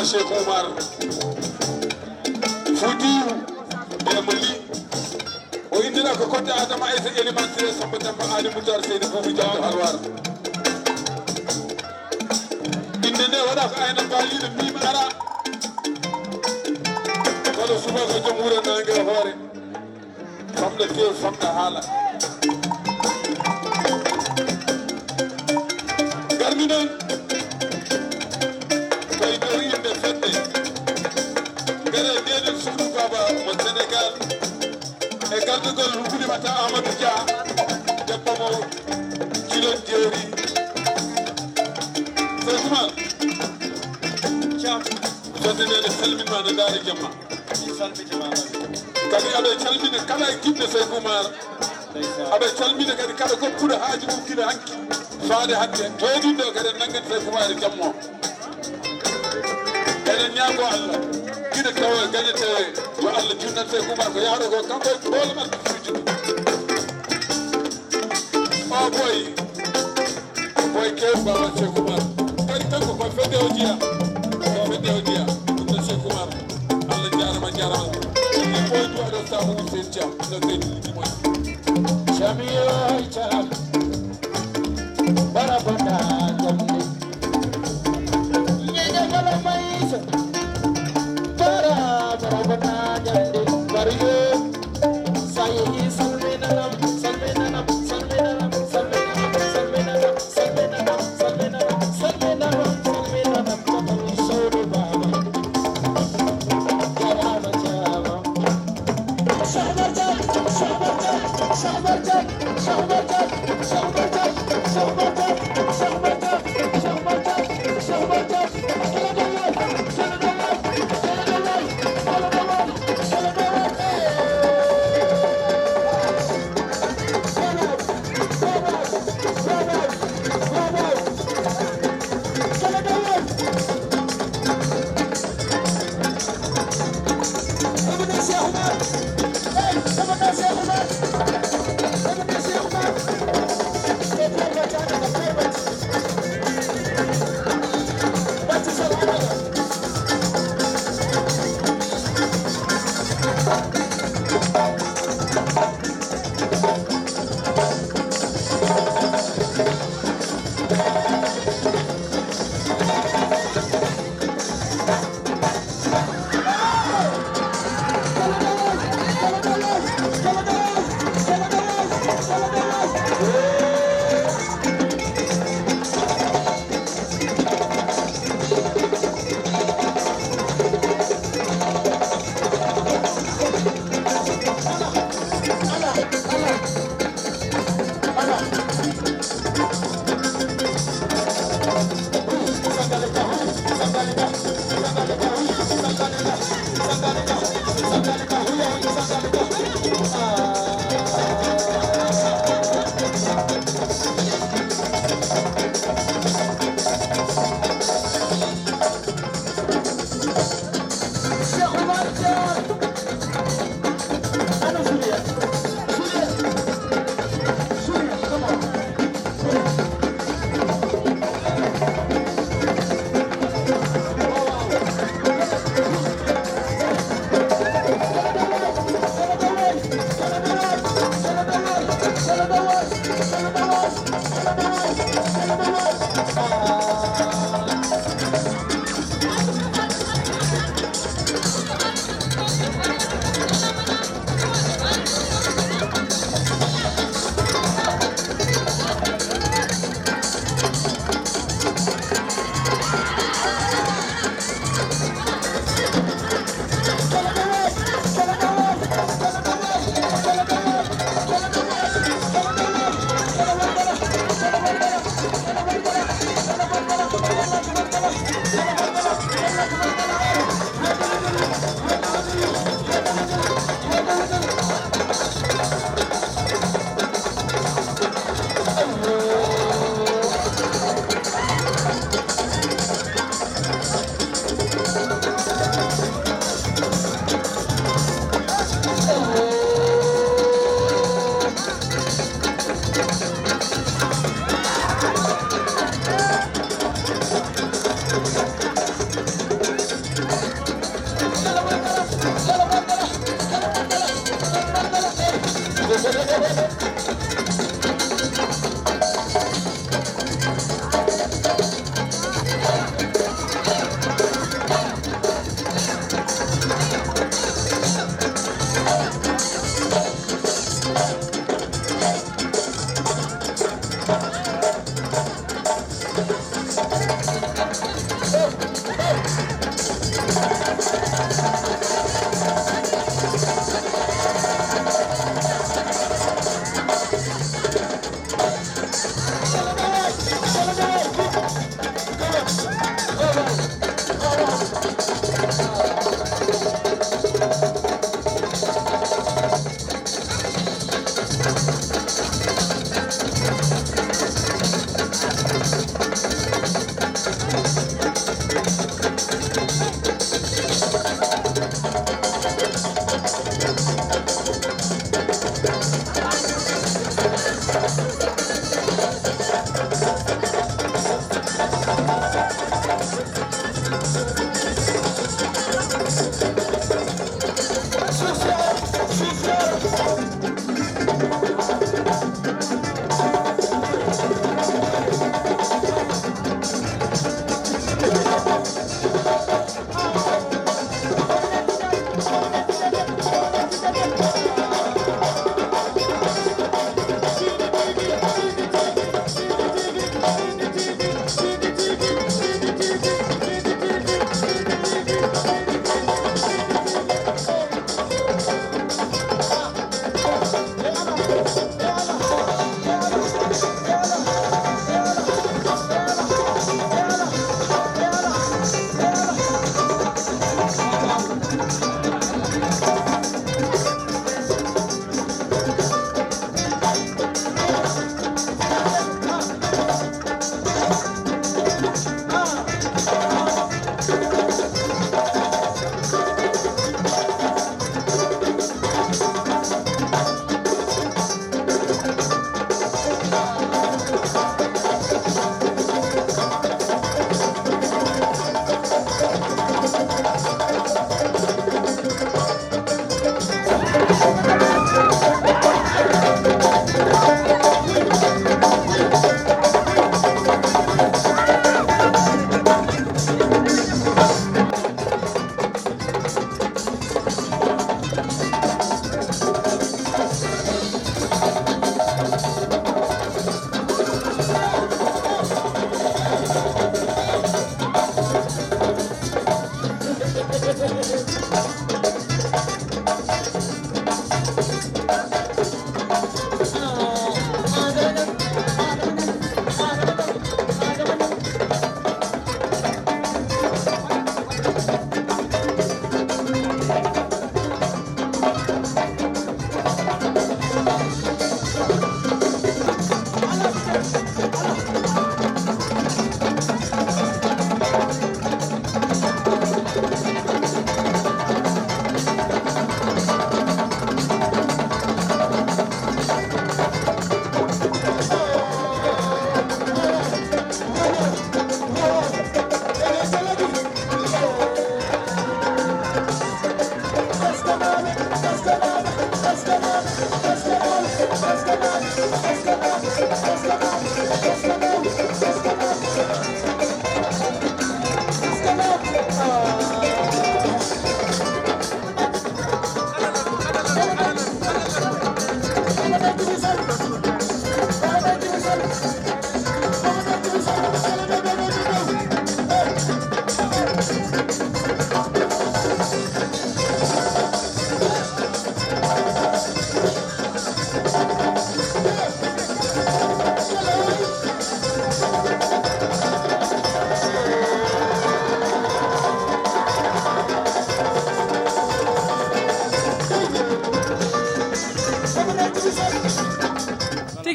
Cheikh Oumar Foutiyou Yeumbeul o indira ko kodde adama aysa élémentaire samba demba ali moutar seydi fofu jawdo halwar inde nde waɗa ko ayna mbaliɗo mima ara suba ko jom wuro nangue hoore famɗa tew famɗa haala garmi noon koye dow yimɓe fedde ngare ndeɗen suudu baba mo sénégal e gardugol huɗimata amadou dia debbo mo cilon jeeri Oumar Thiam jodinede salminma no daari jamma kadi aɗa calmina kala e giɗɗo Cheikh Oumar aɗa calmina kadi kala goppuɗo haaji mum gila hanki faade hande jooɗiɗo kadi nangen Cheikh Oumar jammo eɗen ñaago Allah gila tawa gañete yo Allah junnan Cheikh Oumar ko yahɗo ko kanko e ɓoolemal suuji o boy kew baba Cheikh Oumar kadi kanko ko fedde o jiya ɗum no Cheikh Oumar Allah jarama ni boy to aɗo sabu sen Thiam no kadi moy Chamiyo Thiam barabona jamde ñeñe kala maysa barabona jamde bariyo sayi salmenanam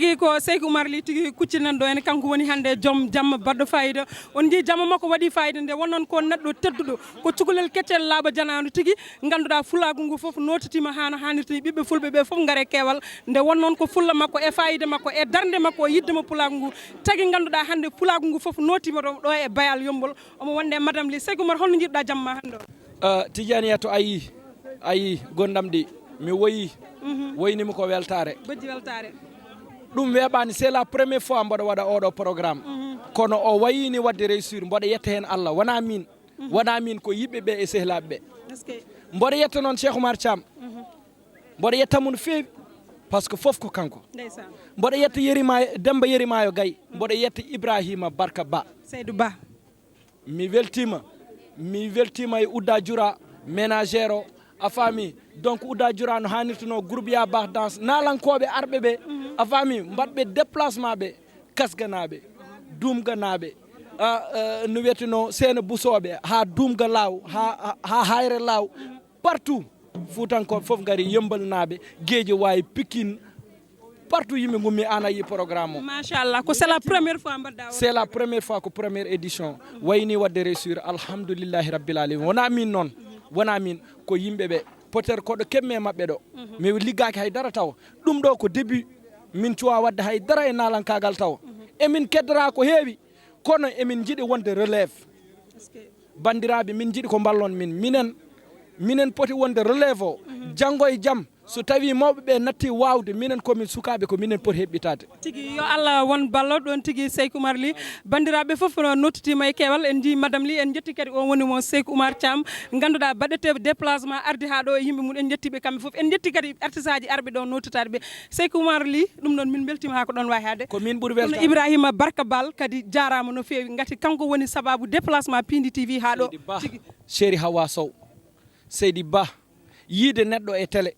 tigi ko Cheikh Oumar li tigi kuccinan ɗo ene kanko woni hande joom jamma baɗɗo fayida on jii jamma makko waɗi fayida nde wonnon ko neɗɗo tedduɗo ko cukalel keccel laaɓa jananu tigi ganduɗa fulagu ngu foof notitima hano hannirta ɓiɓɓe fulɓe ɓe foof gaare keewal nde wonnon ko fulla makko e fayida makko e darde makko yiddema pulagu ngu tagi ganduɗa hande pulagu ngu foof notima ɗo e bayal Yeumbeul omo wonde madame li Cheikh Oumar holno jiɗɗa jamma hande o Tidiane to ayi gondam ɗi mi woyi woynimi ko weltare bojji weltare ɗum weɓani c'est la première fois mboɗo waɗa oɗo programme kono o wayini wadde réussir mboɗo yetta hen Allah wona min ko yimɓeɓe e sehlaɓeɓe mboɗo yetta noon Cheikh Oumar Thiam mboɗo yettamo no feewi par ce que foof ko kanko mboɗo yetta Demba Yerimayo Gaye mboɗo yetta Ibrahima Barka Ba Seydou Ba mi weltima e Oudda-Dioura ménagère o a faami donc Oudda-Dioura no hannirtuno groupe ya bah danse nalankoɓe arɓe ɓe a faami mbaɗɓe déplacement ɓe kasganaɓe dumganaɓe no wiyeteno seene busoɓe ha dumga law ha hayre law partout Foutankoɓe foof gari Yeumbeul naɓe Guédio wawi Pikine partout yimɓe gummi an ayi programme o machallah ko c'est la première fois mbaɗɗa c'est la première fois ko première édition wayni wadde réussir alhamdoulillahi rabbil alamin wona min ko yimɓeɓe peut être koɗo kemme mabɓe ɗo mi liggaki haydara taw ɗum ɗo ko début min cuwa wadde haydara e nalankagal taw emin keddora ko heewi kono emin jiiɗi wonde relève bandiraɓe min jiiɗi ko ballon minen poti wonde relève o janggo e jaam so tawi mawɓe ɓe natti wawde minen komin sukaɓe ko minen poti heɓɓitade tigi yo Allah won ballo ɗon tigi Cheikh Oumar Ly bandiraɓe foof no nottitima e kewal en ji madame Ly en jetti kadi on woni mo Cheikh Oumar Thiam ganduɗa baɗete déplacement ardi ha ɗo e yimɓe mum en jettiɓe kamɓe foof en jetti kadi artiste aji arɓe ɗo nottitade ɓe Cheikh Oumar Ly ɗum noon min beltima ha ko ɗon wawi hade ko min ɓuuri weltade Ibrahima Barka Bal kadi jarama no fewi gati kanko woni sababu déplacement PIINDI TV ha ɗo Chéri Hawa Sow Seydi Ba yiide neɗɗo e télé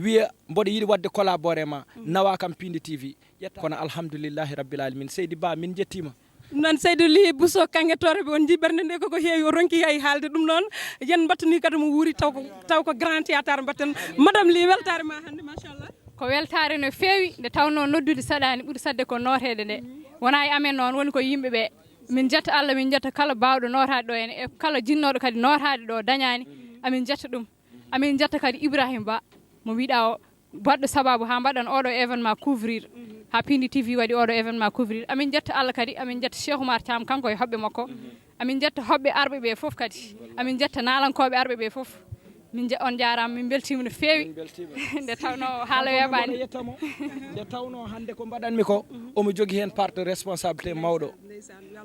wiya mboɗo yiɗi wadde collaboré ma nawa kam PIINDI TV ƴetta kono alhamdoulillahi rabbil alamin Seydi Ba min jettima ɗum noon Seydou Ly Bousso kanguettoreɓe on ji ɓerde nde koko heewi o ronki hay haalde ɗum noon yen battani kadi mo wuuri taw ko grand théâtre mbatten madame Ly weltare ma hannde machallah ko weltare no feewi nde tawno noddude saɗani ɓuuri sadde ko notede nde wona e amen noon woni ko yimɓeɓe min jetta Allah min jetta kala bawɗo notade ɗo en e kala jinnoɗo kadi notade ɗo dañani amin jetta ɗum amin jetta kadi Ibrahima Ba mo wiɗa o baɗɗo sababu ha mbaɗan oɗo événement couvrir ha PIINDI TV waɗi oɗo événement couvrir amin jetta Allah kadi amin jetta Cheikh Oumar Thiam kanko e hoɓɓe makko amin jetta hoɓɓe arɓe ɓe foof kadi amin jetta nalankoɓe arɓe ɓe foof on jarama min beltima no feewi nde tawno haala weɓani nde tawno hande ko mbaɗanmi ko omo jogui hen part de responsabilité mawɗo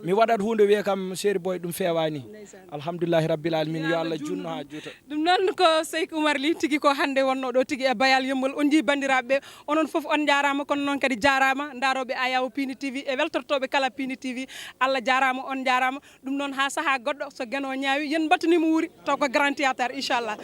mi waɗat hunde wiye kam chéri boy ɗum fewani alhamdoulillahi rabbil alamin yo Allah junno ha juuta ɗum noon ko Cheikh Oumar Ly tigui ko hande wonno ɗo tigui e bayal Yeumbeul on ji bandiraɓeɓe onon foof on jarama kono noon kadi jarama daroɓe ayawoo PIINDI TV e weltortoɓe kala PIINDI TV Allah jarama on jarama ɗum noon ha saaha goɗɗo so gueno ñaawi yen battanimo wuuri taw ko grand théâtre inchallah